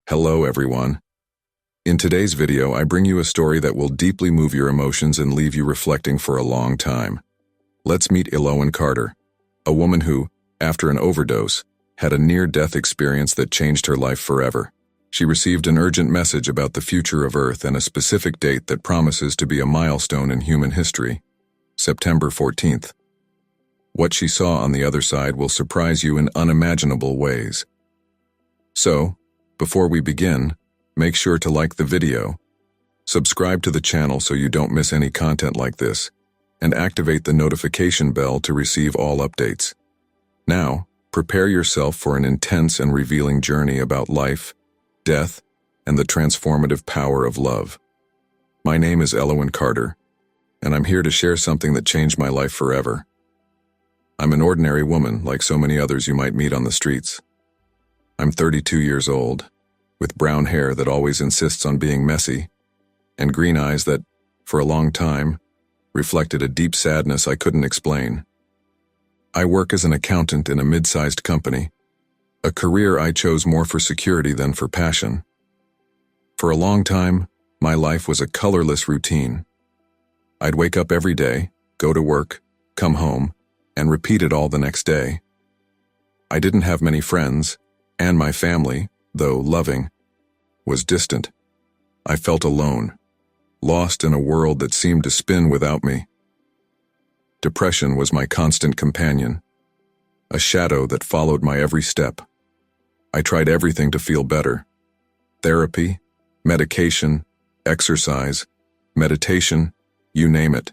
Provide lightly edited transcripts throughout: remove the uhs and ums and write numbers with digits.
Hello everyone. In today's video, I bring you a story that will deeply move your emotions and leave you reflecting for a long time. Let's meet Elowen Carter, a woman who, after an overdose, had a near-death experience that changed her life forever. She received an urgent message about the future of Earth and a specific date that promises to be a milestone in human history, September 14th. What she saw on the other side will surprise you in unimaginable ways. So, before we begin, make sure to like the video, subscribe to the channel so you don't miss any content like this, and activate the notification bell to receive all updates. Now, prepare yourself for an intense and revealing journey about life, death, and the transformative power of love. My name is Elowen Carter, and I'm here to share something that changed my life forever. I'm an ordinary woman like so many others you might meet on the streets. I'm 32 years old, with brown hair that always insists on being messy, and green eyes that, for a long time, reflected a deep sadness I couldn't explain. I work as an accountant in a mid-sized company, a career I chose more for security than for passion. For a long time, my life was a colorless routine. I'd wake up every day, go to work, come home, and repeat it all the next day. I didn't have many friends, and my family, though loving, was distant. I felt alone, lost in a world that seemed to spin without me. Depression was my constant companion, a shadow that followed my every step. I tried everything to feel better. Therapy, medication, exercise, meditation, you name it.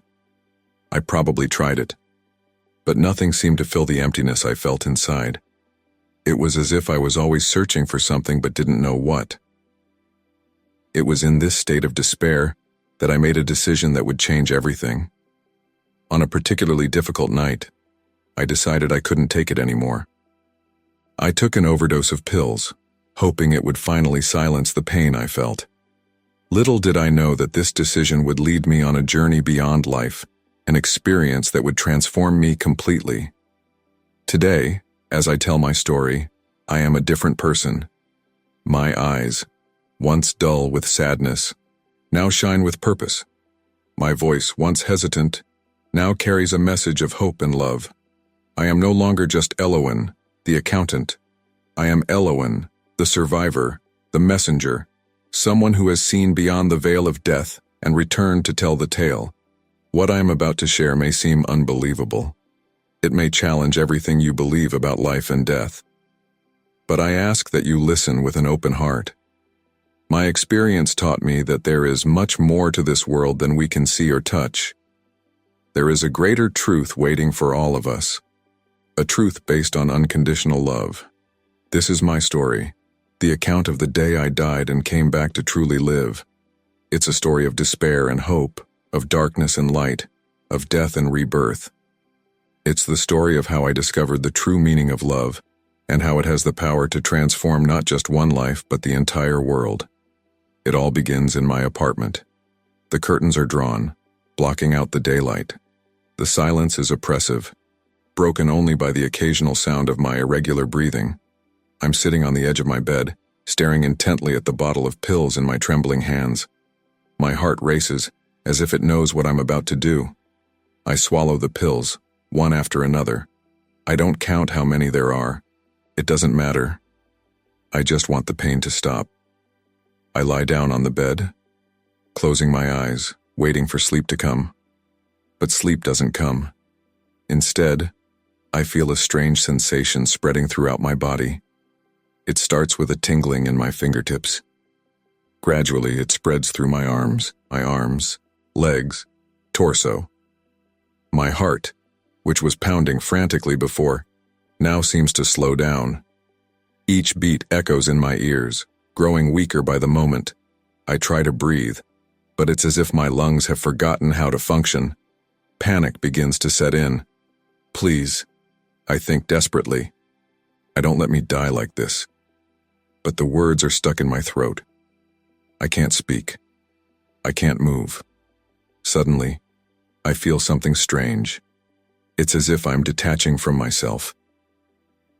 I probably tried it, but nothing seemed to fill the emptiness I felt inside. It was as if I was always searching for something but didn't know what. It was in this state of despair that I made a decision that would change everything. On a particularly difficult night, I decided I couldn't take it anymore. I took an overdose of pills, hoping it would finally silence the pain I felt. Little did I know that this decision would lead me on a journey beyond life, an experience that would transform me completely. Today, as I tell my story, I am a different person. My eyes, once dull with sadness, now shine with purpose. My voice, once hesitant, now carries a message of hope and love. I am no longer just Elowen, the accountant. I am Elowen, the survivor, the messenger, someone who has seen beyond the veil of death and returned to tell the tale. What I am about to share may seem unbelievable. It may challenge everything you believe about life and death. But I ask that you listen with an open heart. My experience taught me that there is much more to this world than we can see or touch. There is a greater truth waiting for all of us, a truth based on unconditional love. This is my story, the account of the day I died and came back to truly live. It's a story of despair and hope, of darkness and light, of death and rebirth. It's the story of how I discovered the true meaning of love, and how it has the power to transform not just one life but the entire world. It all begins in my apartment. The curtains are drawn, blocking out the daylight. The silence is oppressive, broken only by the occasional sound of my irregular breathing. I'm sitting on the edge of my bed, staring intently at the bottle of pills in my trembling hands. My heart races, as if it knows what I'm about to do. I swallow the pills, one after another. I don't count how many there are. It doesn't matter. I just want the pain to stop. I lie down on the bed, closing my eyes, waiting for sleep to come. But sleep doesn't come. Instead, I feel a strange sensation spreading throughout my body. It starts with a tingling in my fingertips. Gradually, it spreads through my arms, legs, torso. My heart, which was pounding frantically before, now seems to slow down. Each beat echoes in my ears, growing weaker by the moment. I try to breathe, but it's as if my lungs have forgotten how to function. Panic begins to set in. Please, I think desperately. Don't let me die like this. But the words are stuck in my throat. I can't speak. I can't move. Suddenly, I feel something strange. It's as if I'm detaching from myself.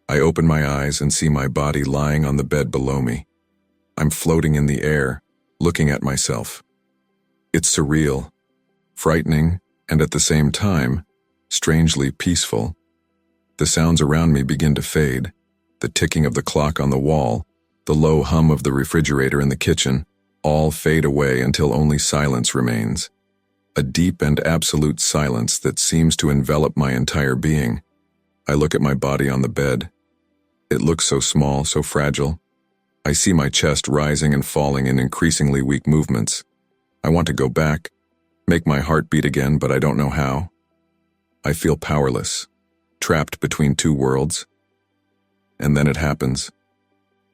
I open my eyes and see my body lying on the bed below me. I'm floating in the air, looking at myself. It's surreal, frightening, and at the same time, strangely peaceful. The sounds around me begin to fade, the ticking of the clock on the wall, the low hum of the refrigerator in the kitchen, all fade away until only silence remains. A deep and absolute silence that seems to envelop my entire being. I look at my body on the bed. It looks so small, so fragile. I see my chest rising and falling in increasingly weak movements. I want to go back, make my heart beat again, but I don't know how. I feel powerless, trapped between two worlds. And then it happens.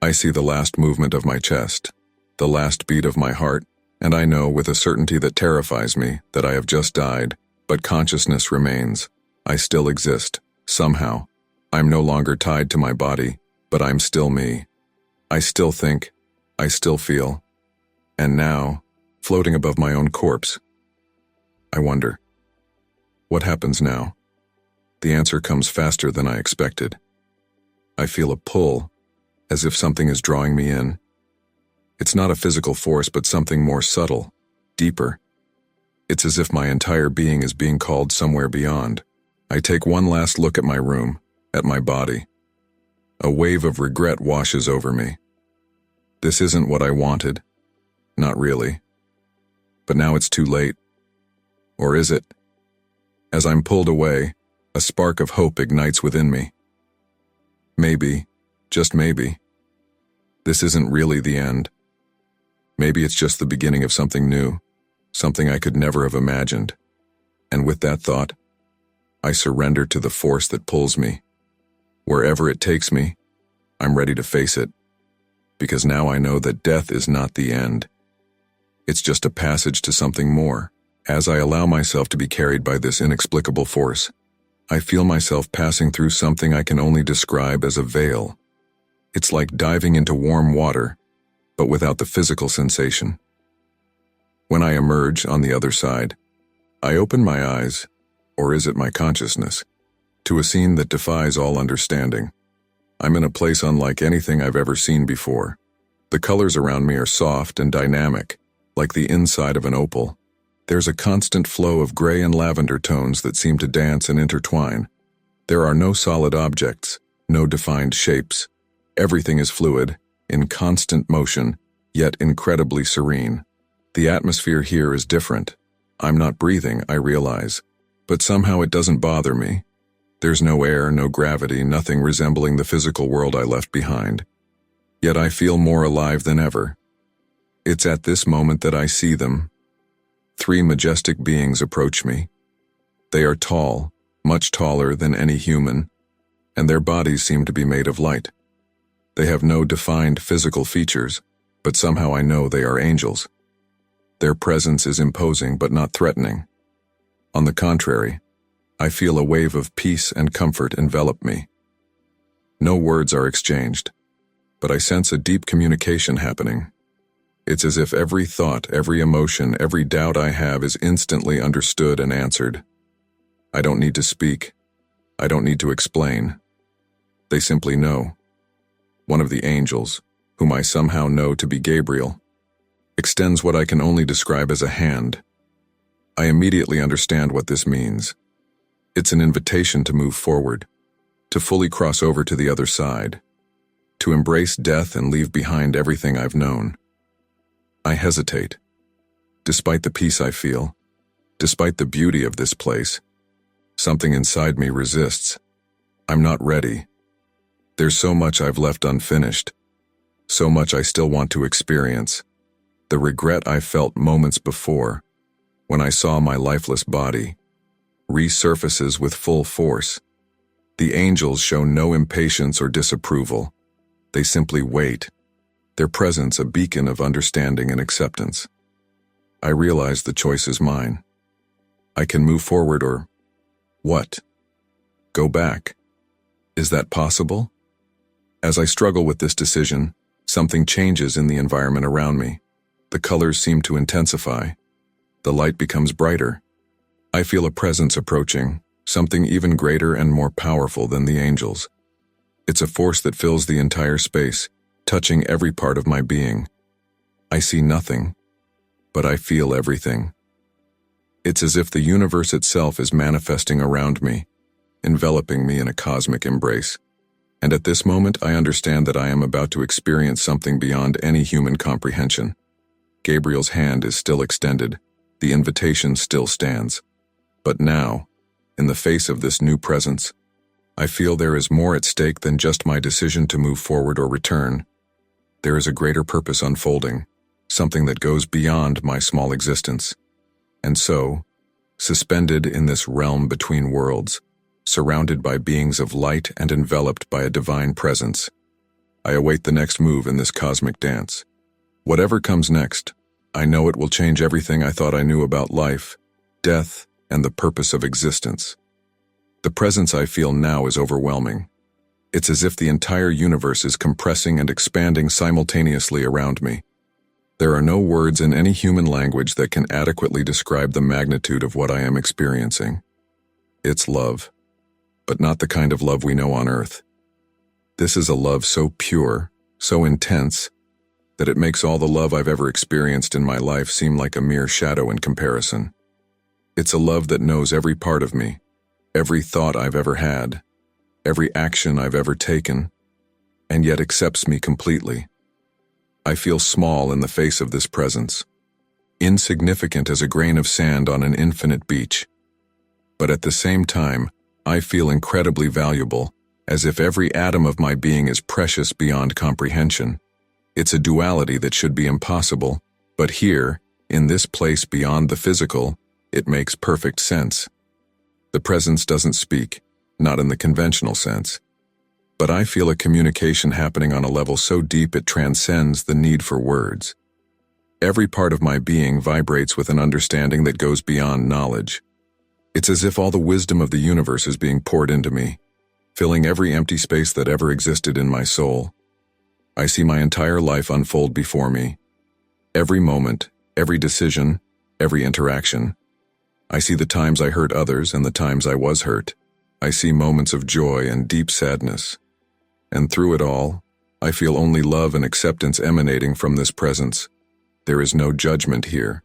I see the last movement of my chest, the last beat of my heart, and I know with a certainty that terrifies me that I have just died, but consciousness remains. I still exist, somehow. I'm no longer tied to my body, but I'm still me. I still think, I still feel. And now, floating above my own corpse, I wonder, what happens now? The answer comes faster than I expected. I feel a pull, as if something is drawing me in. It's not a physical force, but something more subtle, deeper. It's as if my entire being is being called somewhere beyond. I take one last look at my room, at my body. A wave of regret washes over me. This isn't what I wanted. Not really. But now it's too late. Or is it? As I'm pulled away, a spark of hope ignites within me. Maybe, just maybe, this isn't really the end. Maybe it's just the beginning of something new, something I could never have imagined. And with that thought, I surrender to the force that pulls me. Wherever it takes me, I'm ready to face it. Because now I know that death is not the end. It's just a passage to something more. As I allow myself to be carried by this inexplicable force, I feel myself passing through something I can only describe as a veil. It's like diving into warm water, but without the physical sensation. When I emerge on the other side, I open my eyes, or is it my consciousness, to a scene that defies all understanding. I'm in a place unlike anything I've ever seen before. The colors around me are soft and dynamic, like the inside of an opal. There's a constant flow of gray and lavender tones that seem to dance and intertwine. There are no solid objects, no defined shapes. Everything is fluid, in constant motion, yet incredibly serene. The atmosphere here is different. I'm not breathing, I realize, but somehow it doesn't bother me. There's no air, no gravity, nothing resembling the physical world I left behind. Yet I feel more alive than ever. It's at this moment that I see them. 3 majestic beings approach me. They are tall, much taller than any human, and their bodies seem to be made of light. They have no defined physical features, but somehow I know they are angels. Their presence is imposing but not threatening. On the contrary, I feel a wave of peace and comfort envelop me. No words are exchanged, but I sense a deep communication happening. It's as if every thought, every emotion, every doubt I have is instantly understood and answered. I don't need to speak. I don't need to explain. They simply know. One of the angels, whom I somehow know to be Gabriel, extends what I can only describe as a hand. I immediately understand what this means. It's an invitation to move forward, to fully cross over to the other side, to embrace death and leave behind everything I've known. I hesitate. Despite the peace I feel, despite the beauty of this place, something inside me resists. I'm not ready. There's so much I've left unfinished, so much I still want to experience. The regret I felt moments before, when I saw my lifeless body, resurfaces with full force. The angels show no impatience or disapproval. They simply wait, their presence a beacon of understanding and acceptance. I realize the choice is mine. I can move forward or, what? Go back. Is that possible? As I struggle with this decision, something changes in the environment around me. The colors seem to intensify. The light becomes brighter. I feel a presence approaching, something even greater and more powerful than the angels. It's a force that fills the entire space, touching every part of my being. I see nothing, but I feel everything. It's as if the universe itself is manifesting around me, enveloping me in a cosmic embrace. And at this moment, I understand that I am about to experience something beyond any human comprehension. Gabriel's hand is still extended. The invitation still stands. But now, in the face of this new presence, I feel there is more at stake than just my decision to move forward or return. There is a greater purpose unfolding, something that goes beyond my small existence. And so, suspended in this realm between worlds, surrounded by beings of light and enveloped by a divine presence, I await the next move in this cosmic dance. Whatever comes next, I know it will change everything I thought I knew about life, death, and the purpose of existence. The presence I feel now is overwhelming. It's as if the entire universe is compressing and expanding simultaneously around me. There are no words in any human language that can adequately describe the magnitude of what I am experiencing. It's love, but not the kind of love we know on earth. This is a love so pure, so intense, that it makes all the love I've ever experienced in my life seem like a mere shadow in comparison. It's a love that knows every part of me, every thought I've ever had, every action I've ever taken, and yet accepts me completely. I feel small in the face of this presence, insignificant as a grain of sand on an infinite beach. But at the same time, I feel incredibly valuable, as if every atom of my being is precious beyond comprehension. It's a duality that should be impossible, but here, in this place beyond the physical, it makes perfect sense. The presence doesn't speak, not in the conventional sense. But I feel a communication happening on a level so deep it transcends the need for words. Every part of my being vibrates with an understanding that goes beyond knowledge. It's as if all the wisdom of the universe is being poured into me, filling every empty space that ever existed in my soul. I see my entire life unfold before me. Every moment, every decision, every interaction. I see the times I hurt others and the times I was hurt. I see moments of joy and deep sadness. And through it all, I feel only love and acceptance emanating from this presence. There is no judgment here.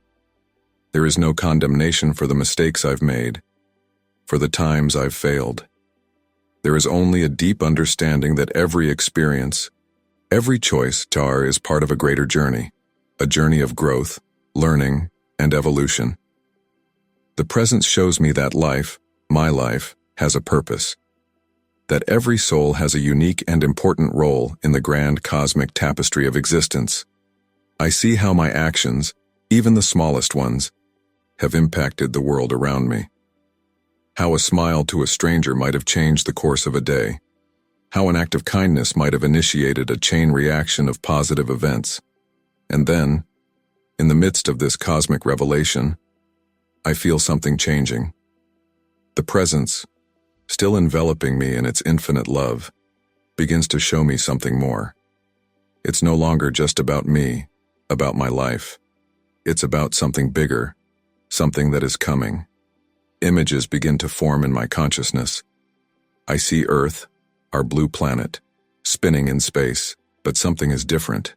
There is no condemnation for the mistakes I've made, for the times I've failed. There is only a deep understanding that every experience, every choice, is part of a greater journey, a journey of growth, learning, and evolution. The presence shows me that life, my life, has a purpose, that every soul has a unique and important role in the grand cosmic tapestry of existence. I see how my actions, even the smallest ones, have impacted the world around me. How a smile to a stranger might have changed the course of a day. How an act of kindness might have initiated a chain reaction of positive events. And then, in the midst of this cosmic revelation, I feel something changing. The presence, still enveloping me in its infinite love, begins to show me something more. It's no longer just about me, about my life. It's about something bigger, something that is coming. Images begin to form in my consciousness. I see Earth, our blue planet, spinning in space, but something is different.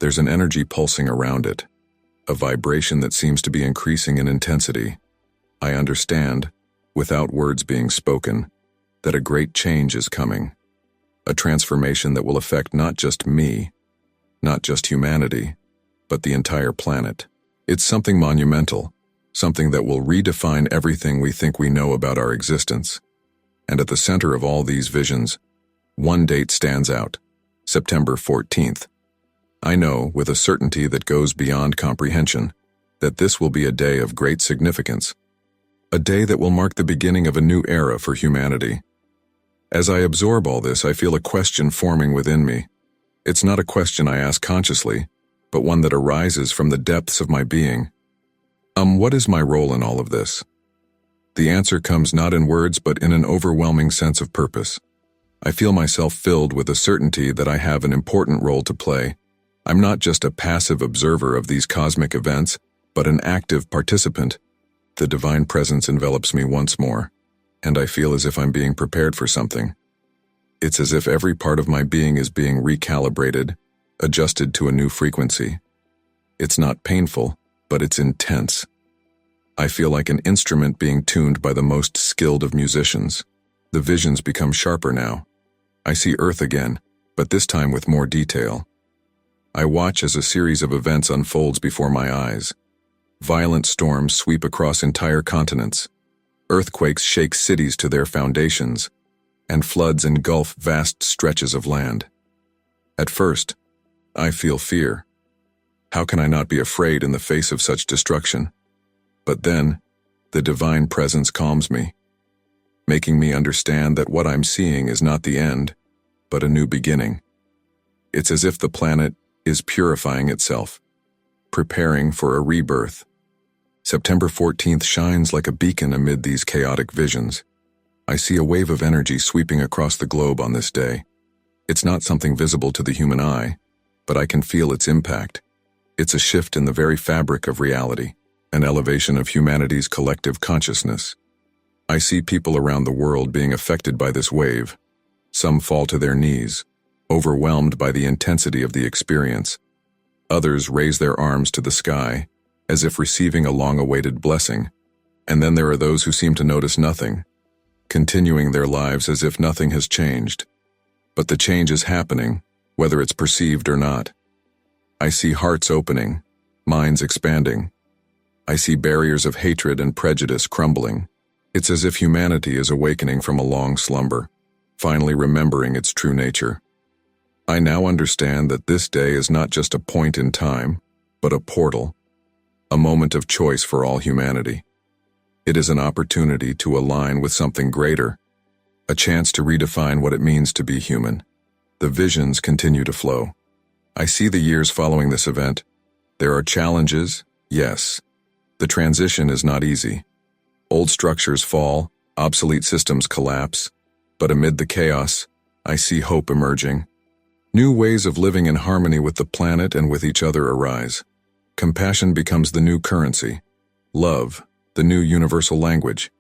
There's an energy pulsing around it, a vibration that seems to be increasing in intensity. I understand, without words being spoken, that a great change is coming. A transformation that will affect not just me, not just humanity, but the entire planet. It's something monumental, something that will redefine everything we think we know about our existence. And at the center of all these visions, one date stands out: September 14th. I know, with a certainty that goes beyond comprehension, that this will be a day of great significance, a day that will mark the beginning of a new era for humanity. As I absorb all this, I feel a question forming within me. It's not a question I ask consciously, but one that arises from the depths of my being. What is my role in all of this? The answer comes not in words, but in an overwhelming sense of purpose. I feel myself filled with a certainty that I have an important role to play. I'm not just a passive observer of these cosmic events, but an active participant. The divine presence envelops me once more, and I feel as if I'm being prepared for something. It's as if every part of my being is being recalibrated, adjusted to a new frequency. It's not painful, but it's intense. I feel like an instrument being tuned by the most skilled of musicians. The visions become sharper now. I see Earth again, but this time with more detail. I watch as a series of events unfolds before my eyes. Violent storms sweep across entire continents. Earthquakes shake cities to their foundations, and floods engulf vast stretches of land. At first, I feel fear. How can I not be afraid in the face of such destruction? But then, the divine presence calms me, making me understand that what I'm seeing is not the end, but a new beginning. It's as if the planet is purifying itself, preparing for a rebirth. September 14th shines like a beacon amid these chaotic visions. I see a wave of energy sweeping across the globe on this day. It's not something visible to the human eye, but I can feel its impact. It's a shift in the very fabric of reality, an elevation of humanity's collective consciousness. I see people around the world being affected by this wave. Some fall to their knees, overwhelmed by the intensity of the experience. Others raise their arms to the sky, as if receiving a long-awaited blessing. And then there are those who seem to notice nothing, continuing their lives as if nothing has changed. But the change is happening, whether it's perceived or not. I see hearts opening, minds expanding. I see barriers of hatred and prejudice crumbling. It's as if humanity is awakening from a long slumber, finally remembering its true nature. I now understand that this day is not just a point in time, but a portal, a moment of choice for all humanity. It is an opportunity to align with something greater, a chance to redefine what it means to be human. The visions continue to flow. I see the years following this event. There are challenges, yes. The transition is not easy. Old structures fall, obsolete systems collapse, but amid the chaos, I see hope emerging. New ways of living in harmony with the planet and with each other arise. Compassion becomes the new currency. Love, the new universal language.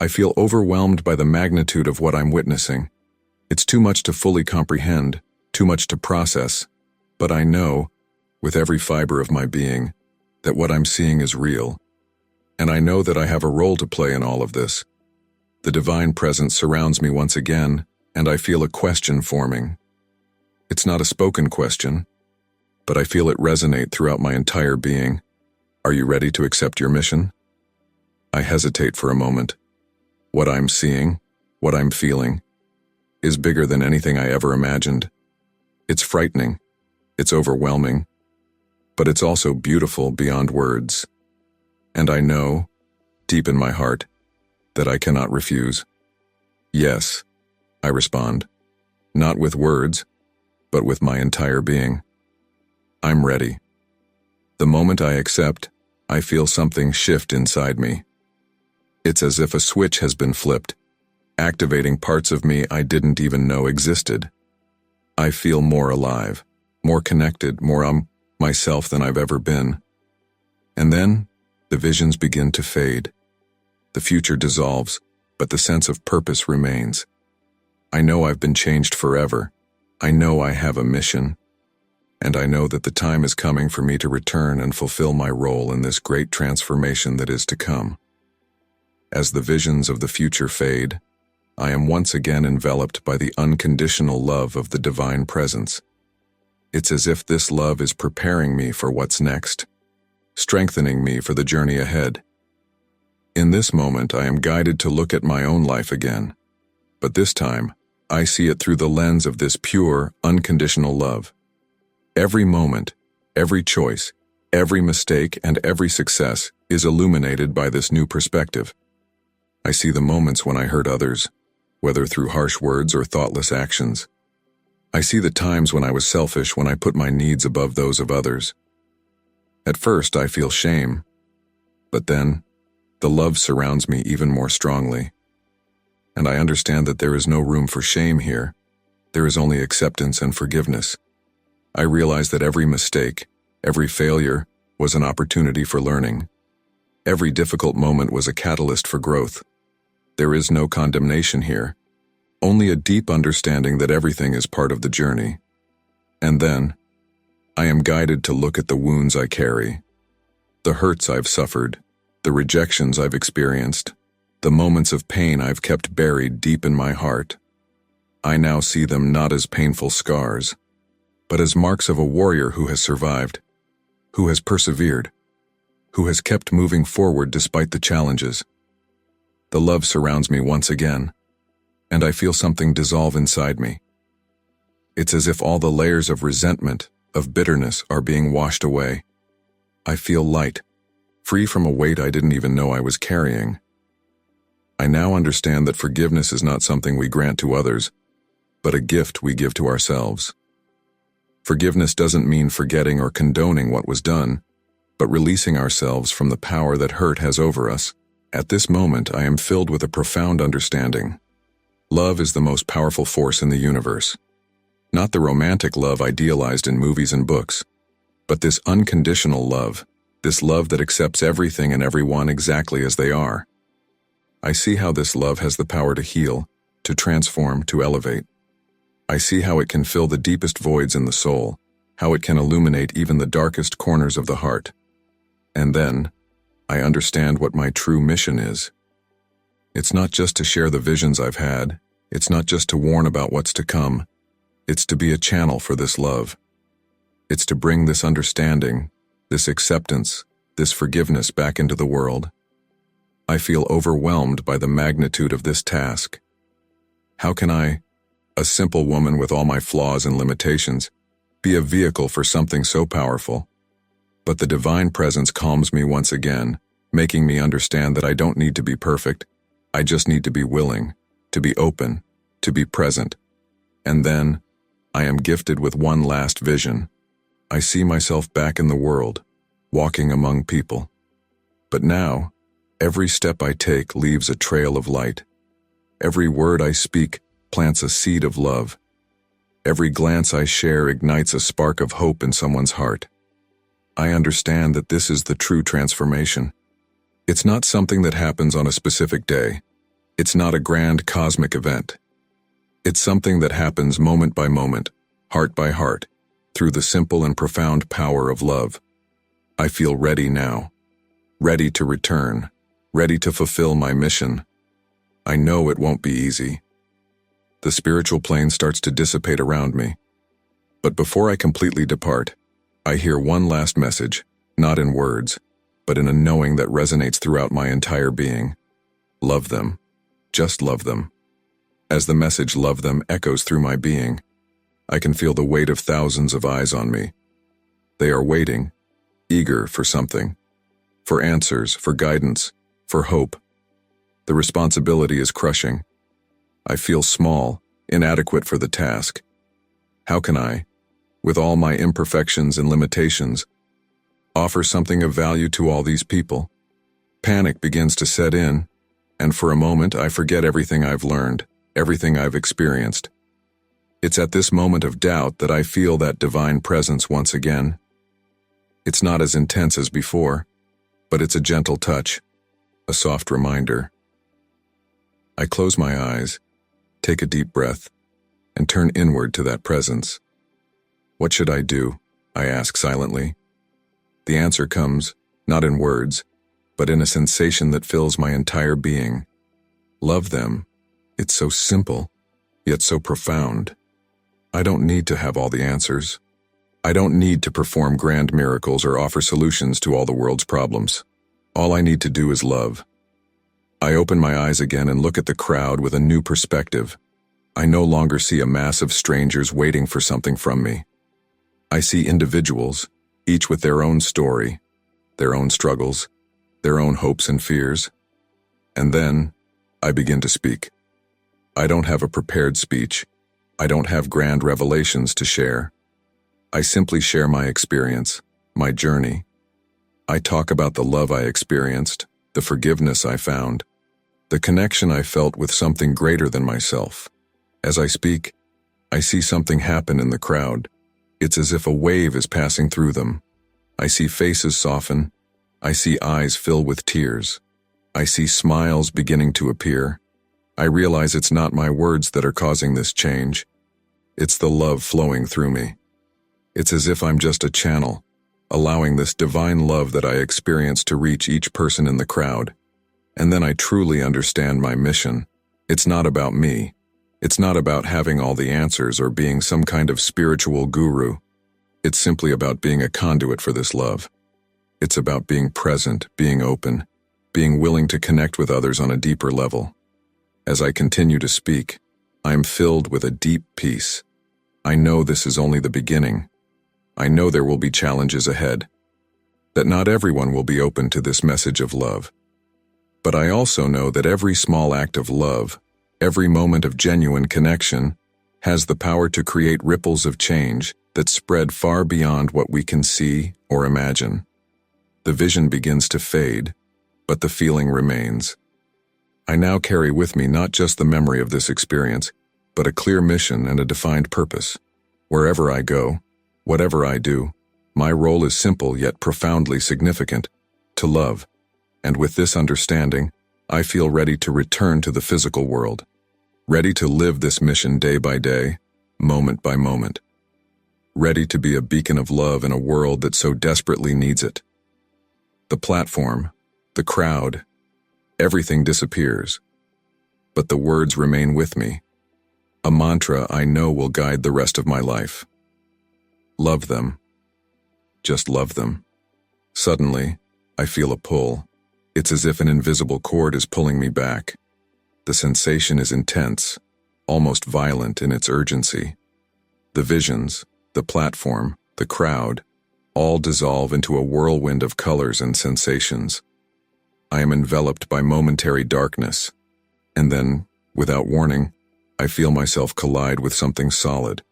I feel overwhelmed by the magnitude of what I'm witnessing. It's too much to fully comprehend, too much to process, but I know, with every fiber of my being, that what I'm seeing is real. And I know that I have a role to play in all of this. The divine presence surrounds me once again, and I feel a question forming. It's not a spoken question, but I feel it resonate throughout my entire being. Are you ready to accept your mission? I hesitate for a moment. What I'm seeing, what I'm feeling, is bigger than anything I ever imagined. It's frightening, it's overwhelming, but it's also beautiful beyond words. And I know, deep in my heart, that I cannot refuse. Yes, I respond, not with words, but with my entire being. I'm ready. The moment I accept, I feel something shift inside me. It's as if a switch has been flipped, activating parts of me I didn't even know existed. I feel more alive, more connected, more myself than I've ever been. And then, the visions begin to fade. The future dissolves, but the sense of purpose remains. I know I've been changed forever. I know I have a mission. And I know that the time is coming for me to return and fulfill my role in this great transformation that is to come. As the visions of the future fade, I am once again enveloped by the unconditional love of the divine presence. It's as if this love is preparing me for what's next, strengthening me for the journey ahead. In this moment, I am guided to look at my own life again, but this time, I see it through the lens of this pure, unconditional love. Every moment, every choice, every mistake, and every success is illuminated by this new perspective. I see the moments when I hurt others, whether through harsh words or thoughtless actions. I see the times when I was selfish, when I put my needs above those of others. At first, I feel shame, but then, the love surrounds me even more strongly. And I understand that there is no room for shame here. There is only acceptance and forgiveness. I realize that every mistake, every failure, was an opportunity for learning. Every difficult moment was a catalyst for growth. There is no condemnation here, only a deep understanding that everything is part of the journey. And then, I am guided to look at the wounds I carry, the hurts I've suffered, the rejections I've experienced, the moments of pain I've kept buried deep in my heart. I now see them not as painful scars, but as marks of a warrior who has survived, who has persevered, who has kept moving forward despite the challenges. The love surrounds me once again, and I feel something dissolve inside me. It's as if all the layers of resentment, of bitterness, are being washed away. I feel light, free from a weight I didn't even know I was carrying. I now understand that forgiveness is not something we grant to others, but a gift we give to ourselves. Forgiveness doesn't mean forgetting or condoning what was done, but releasing ourselves from the power that hurt has over us. At this moment, I am filled with a profound understanding. Love is the most powerful force in the universe. Not the romantic love idealized in movies and books, but this unconditional love, this love that accepts everything and everyone exactly as they are. I see how this love has the power to heal, to transform, to elevate. I see how it can fill the deepest voids in the soul, how it can illuminate even the darkest corners of the heart. And then, I understand what my true mission is. It's not just to share the visions I've had, it's not just to warn about what's to come, it's to be a channel for this love. It's to bring this understanding, this acceptance, this forgiveness back into the world. I feel overwhelmed by the magnitude of this task. How can I, a simple woman with all my flaws and limitations, be a vehicle for something so powerful? But the divine presence calms me once again, making me understand that I don't need to be perfect. I just need to be willing, to be open, to be present. And then, I am gifted with one last vision. I see myself back in the world, walking among people. But now, every step I take leaves a trail of light. Every word I speak plants a seed of love. Every glance I share ignites a spark of hope in someone's heart. I understand that this is the true transformation. It's not something that happens on a specific day. It's not a grand cosmic event. It's something that happens moment by moment, heart by heart, through the simple and profound power of love. I feel ready now, ready to return, ready to fulfill my mission. I know it won't be easy. The spiritual plane starts to dissipate around me. But before I completely depart, I hear one last message, not in words, but in a knowing that resonates throughout my entire being. Love them. Just love them. As the message "love them" echoes through my being, I can feel the weight of thousands of eyes on me. They are waiting, eager for something, for answers, for guidance, for hope. The responsibility is crushing. I feel small, inadequate for the task. How can I, with all my imperfections and limitations, offer something of value to all these people? Panic begins to set in, and for a moment I forget everything I've learned, everything I've experienced. It's at this moment of doubt that I feel that divine presence once again. It's not as intense as before, but it's a gentle touch, a soft reminder. I close my eyes, take a deep breath, and turn inward to that presence. What should I do? I ask silently. The answer comes, not in words, but in a sensation that fills my entire being. Love them. It's so simple, yet so profound. I don't need to have all the answers. I don't need to perform grand miracles or offer solutions to all the world's problems. All I need to do is love. I open my eyes again and look at the crowd with a new perspective. I no longer see a mass of strangers waiting for something from me. I see individuals, each with their own story, their own struggles, their own hopes and fears. And then, I begin to speak. I don't have a prepared speech. I don't have grand revelations to share. I simply share my experience, my journey. I talk about the love I experienced, the forgiveness I found, the connection I felt with something greater than myself. As I speak, I see something happen in the crowd. It's as if a wave is passing through them. I see faces soften. I see eyes fill with tears. I see smiles beginning to appear. I realize it's not my words that are causing this change. It's the love flowing through me. It's as if I'm just a channel, allowing this divine love that I experience to reach each person in the crowd. And then I truly understand my mission. It's not about me. It's not about having all the answers or being some kind of spiritual guru. It's simply about being a conduit for this love. It's about being present, being open, being willing to connect with others on a deeper level. As I continue to speak, I am filled with a deep peace. I know this is only the beginning. I know there will be challenges ahead, that not everyone will be open to this message of love. But I also know that every small act of love, every moment of genuine connection, has the power to create ripples of change that spread far beyond what we can see or imagine. The vision begins to fade, but the feeling remains. I now carry with me not just the memory of this experience, but a clear mission and a defined purpose. Wherever I go, whatever I do, my role is simple yet profoundly significant: to love. And with this understanding, I feel ready to return to the physical world, ready to live this mission day by day, moment by moment, ready to be a beacon of love in a world that so desperately needs it. The platform, the crowd, everything disappears, but the words remain with me, a mantra I know will guide the rest of my life. Love them. Just love them. Suddenly, I feel a pull. It's as if an invisible cord is pulling me back. The sensation is intense, almost violent in its urgency. The visions, the platform, the crowd, all dissolve into a whirlwind of colors and sensations. I am enveloped by momentary darkness, and then, without warning, I feel myself collide with something solid.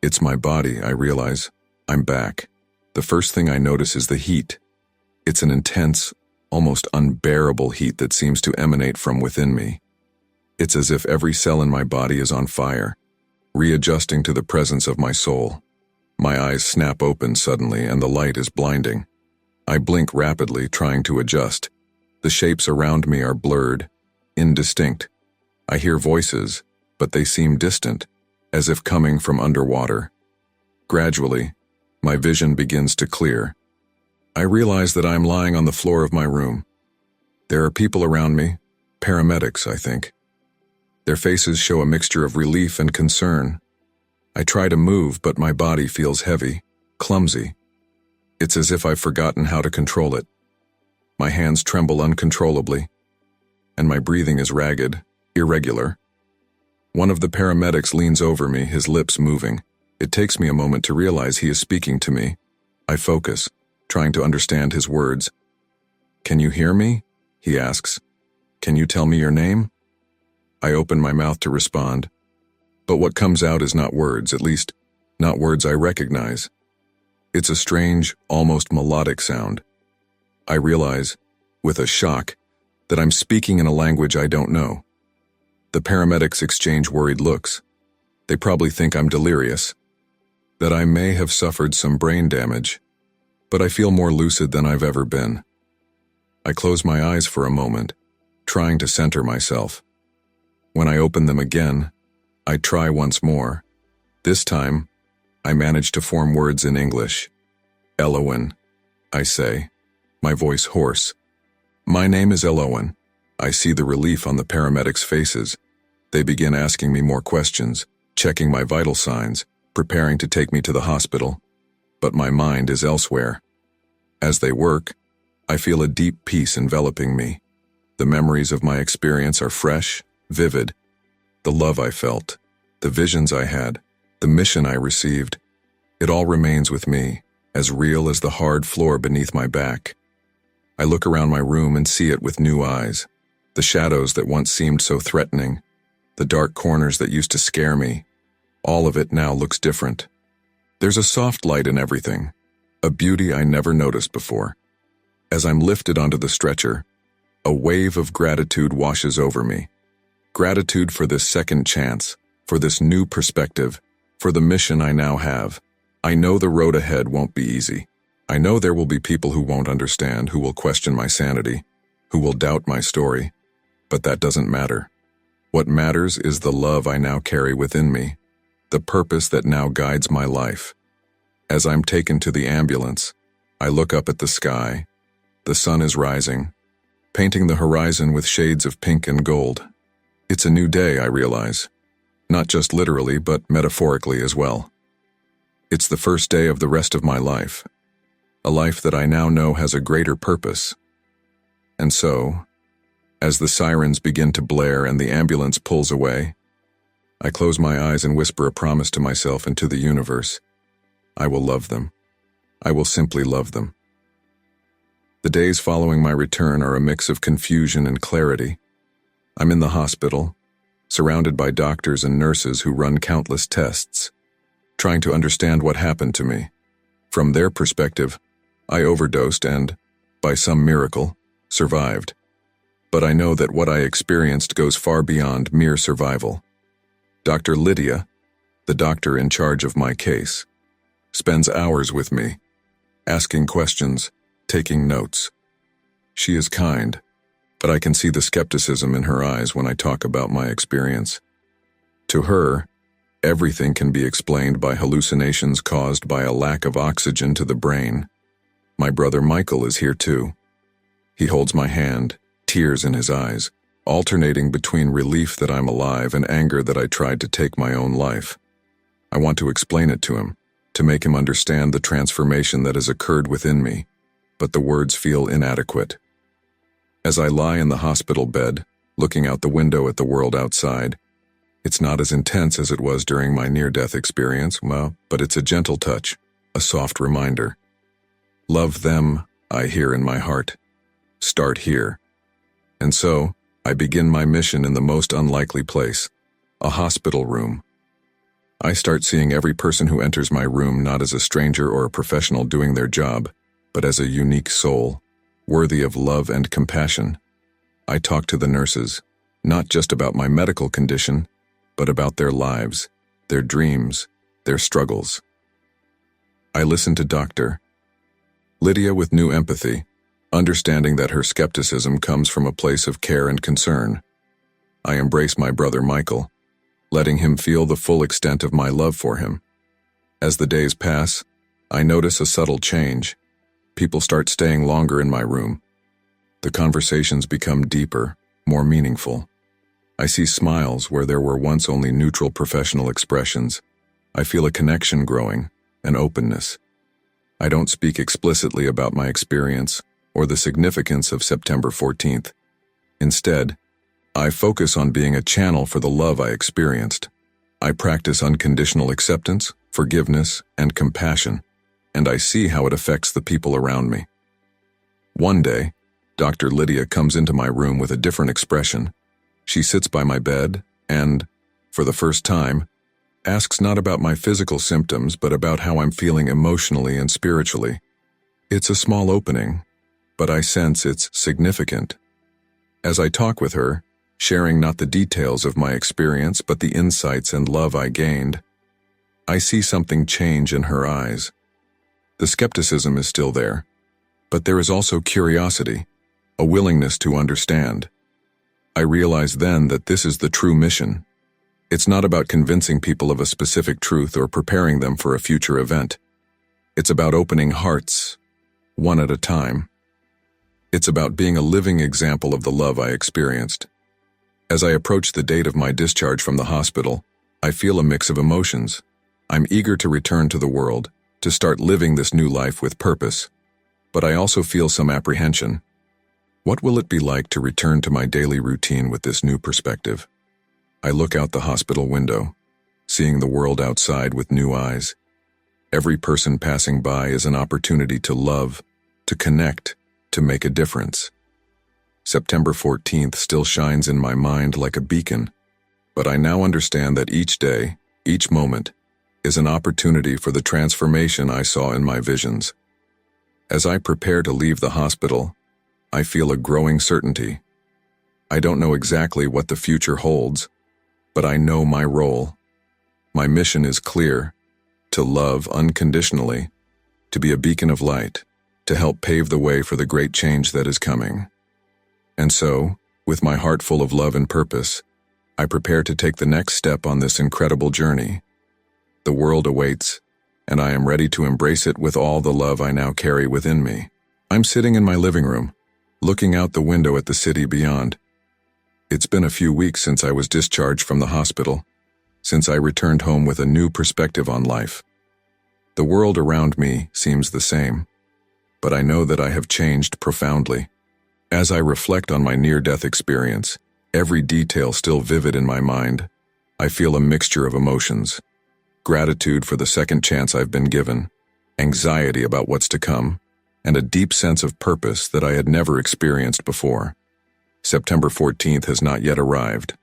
It's my body, I realize. I'm back. The first thing I notice is the heat. It's an intense, almost unbearable heat that seems to emanate from within me. It's as if every cell in my body is on fire, readjusting to the presence of my soul. My eyes snap open suddenly and the light is blinding. I blink rapidly, trying to adjust. The shapes around me are blurred, indistinct. I hear voices, but they seem distant, as if coming from underwater. Gradually, my vision begins to clear. I realize that I am lying on the floor of my room. There are people around me, paramedics, I think. Their faces show a mixture of relief and concern. I try to move, but my body feels heavy, clumsy. It's as if I've forgotten how to control it. My hands tremble uncontrollably, and my breathing is ragged, irregular. One of the paramedics leans over me, his lips moving. It takes me a moment to realize he is speaking to me. I focus, trying to understand his words. "Can you hear me?" he asks. "Can you tell me your name?" I open my mouth to respond, but what comes out is not words, at least, not words I recognize. It's a strange, almost melodic sound. I realize, with a shock, that I'm speaking in a language I don't know. The paramedics exchange worried looks. They probably think I'm delirious, that I may have suffered some brain damage, but I feel more lucid than I've ever been. I close my eyes for a moment, trying to center myself. When I open them again, I try once more. This time, I manage to form words in English. "Elowen," I say, my voice hoarse. "My name is Elowen." I see the relief on the paramedics' faces. They begin asking me more questions, checking my vital signs, preparing to take me to the hospital. But my mind is elsewhere. As they work, I feel a deep peace enveloping me. The memories of my experience are fresh, vivid. The love I felt, the visions I had, the mission I received, it all remains with me, as real as the hard floor beneath my back. I look around my room and see it with new eyes. The shadows that once seemed so threatening, the dark corners that used to scare me, all of it now looks different. There's a soft light in everything, a beauty I never noticed before. As I'm lifted onto the stretcher, a wave of gratitude washes over me. Gratitude for this second chance, for this new perspective, for the mission I now have. I know the road ahead won't be easy. I know there will be people who won't understand, who will question my sanity, who will doubt my story. But that doesn't matter. What matters is the love I now carry within me, the purpose that now guides my life. As I'm taken to the ambulance, I look up at the sky. The sun is rising, painting the horizon with shades of pink and gold. It's a new day, I realize. Not just literally, but metaphorically as well. It's the first day of the rest of my life, a life that I now know has a greater purpose. And so, as the sirens begin to blare and the ambulance pulls away, I close my eyes and whisper a promise to myself and to the universe. I will love them. I will simply love them. The days following my return are a mix of confusion and clarity. I'm in the hospital, surrounded by doctors and nurses who run countless tests, trying to understand what happened to me. From their perspective, I overdosed and, by some miracle, survived. But I know that what I experienced goes far beyond mere survival. Dr. Lydia, the doctor in charge of my case, spends hours with me, asking questions, taking notes. She is kind, but I can see the skepticism in her eyes when I talk about my experience. To her, everything can be explained by hallucinations caused by a lack of oxygen to the brain. My brother Michael is here too. He holds my hand, tears in his eyes, alternating between relief that I'm alive and anger that I tried to take my own life. I want to explain it to him, to make him understand the transformation that has occurred within me, but the words feel inadequate. As I lie in the hospital bed, looking out the window at the world outside, it's not as intense as it was during my near-death experience, but it's a gentle touch, a soft reminder. Love them, I hear in my heart. Start here. And so, I begin my mission in the most unlikely place, a hospital room. I start seeing every person who enters my room not as a stranger or a professional doing their job, but as a unique soul, worthy of love and compassion. I talk to the nurses, not just about my medical condition, but about their lives, their dreams, their struggles. I listen to Dr. Lydia with new empathy, understanding that her skepticism comes from a place of care and concern. I embrace my brother Michael, letting him feel the full extent of my love for him. As the days pass, I notice a subtle change. People start staying longer in my room. The conversations become deeper, more meaningful. I see smiles where there were once only neutral professional expressions. I feel a connection growing, an openness. I don't speak explicitly about my experience or the significance of September 14th. Instead, I focus on being a channel for the love I experienced. I practice unconditional acceptance, forgiveness, and compassion, and I see how it affects the people around me. One day, Dr. Lydia comes into my room with a different expression. She sits by my bed and, for the first time, asks not about my physical symptoms but about how I'm feeling emotionally and spiritually. It's a small opening, but I sense it's significant. As I talk with her, sharing not the details of my experience but the insights and love I gained, I see something change in her eyes. The skepticism is still there, but there is also curiosity, a willingness to understand. I realize then that this is the true mission. It's not about convincing people of a specific truth or preparing them for a future event. It's about opening hearts, one at a time. It's about being a living example of the love I experienced. As I approach the date of my discharge from the hospital, I feel a mix of emotions. I'm eager to return to the world, to start living this new life with purpose. But I also feel some apprehension. What will it be like to return to my daily routine with this new perspective? I look out the hospital window, seeing the world outside with new eyes. Every person passing by is an opportunity to love, to connect, to make a difference. September 14th still shines in my mind like a beacon, but I now understand that each day, each moment, is an opportunity for the transformation I saw in my visions. As I prepare to leave the hospital, I feel a growing certainty. I don't know exactly what the future holds, but I know my role. My mission is clear: to love unconditionally, to be a beacon of light, to help pave the way for the great change that is coming. And so, with my heart full of love and purpose, I prepare to take the next step on this incredible journey. The world awaits, and I am ready to embrace it with all the love I now carry within me. I'm sitting in my living room, looking out the window at the city beyond. It's been a few weeks since I was discharged from the hospital, since I returned home with a new perspective on life. The world around me seems the same, but I know that I have changed profoundly. As I reflect on my near-death experience, every detail still vivid in my mind, I feel a mixture of emotions. Gratitude for the second chance I've been given, anxiety about what's to come, and a deep sense of purpose that I had never experienced before. September 14th has not yet arrived,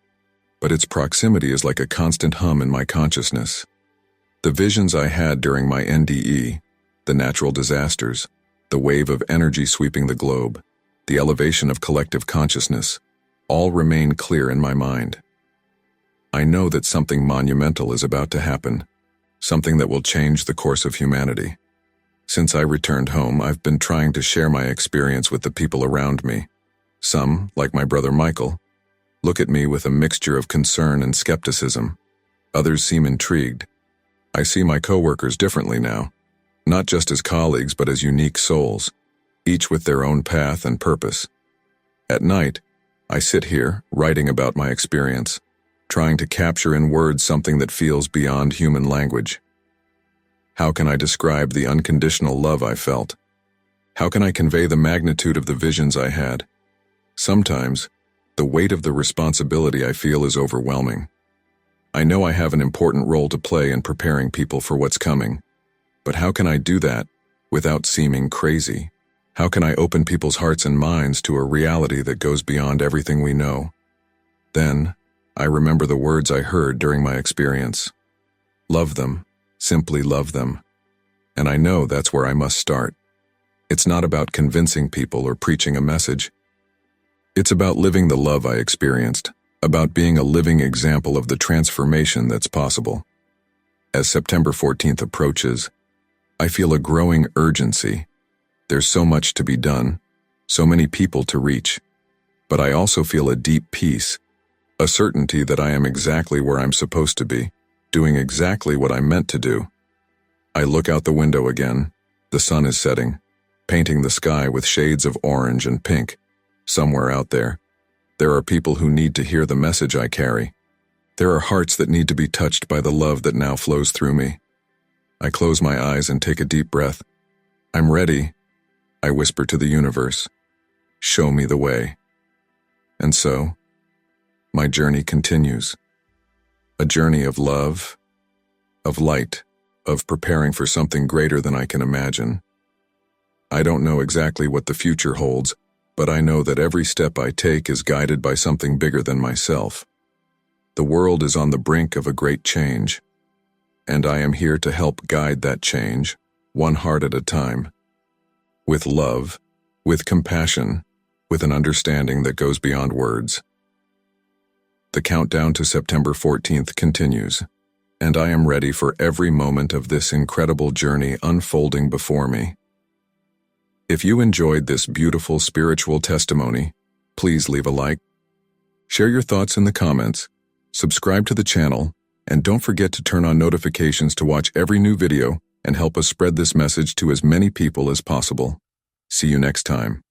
but its proximity is like a constant hum in my consciousness. The visions I had during my NDE, the natural disasters, the wave of energy sweeping the globe, the elevation of collective consciousness, all remain clear in my mind. I know that something monumental is about to happen, something that will change the course of humanity. Since I returned home, I've been trying to share my experience with the people around me. Some, like my brother Michael, look at me with a mixture of concern and skepticism. Others seem intrigued. I see my coworkers differently now, not just as colleagues but as unique souls, each with their own path and purpose. At night, I sit here, writing about my experience, trying to capture in words something that feels beyond human language. How can I describe the unconditional love I felt? How can I convey the magnitude of the visions I had? Sometimes, the weight of the responsibility I feel is overwhelming. I know I have an important role to play in preparing people for what's coming, but how can I do that without seeming crazy? How can I open people's hearts and minds to a reality that goes beyond everything we know? Then, I remember the words I heard during my experience. Love them. Simply love them. And I know that's where I must start. It's not about convincing people or preaching a message. It's about living the love I experienced, about being a living example of the transformation that's possible. As September 14th approaches, I feel a growing urgency. There's so much to be done, so many people to reach. But I also feel a deep peace, a certainty that I am exactly where I'm supposed to be, doing exactly what I'm meant to do. I look out the window again. The sun is setting, painting the sky with shades of orange and pink. Somewhere out there are people who need to hear the message I carry. There are hearts that need to be touched by the love that now flows through me. I close my eyes and take a deep breath. I'm ready, I whisper to the universe. Show me the way. And so, my journey continues. A journey of love, of light, of preparing for something greater than I can imagine. I don't know exactly what the future holds, but I know that every step I take is guided by something bigger than myself. The world is on the brink of a great change, and I am here to help guide that change, one heart at a time. With love, with compassion, with an understanding that goes beyond words. The countdown to September 14th continues, and I am ready for every moment of this incredible journey unfolding before me. If you enjoyed this beautiful spiritual testimony, please leave a like, share your thoughts in the comments, subscribe to the channel, and don't forget to turn on notifications to watch every new video and help us spread this message to as many people as possible. See you next time.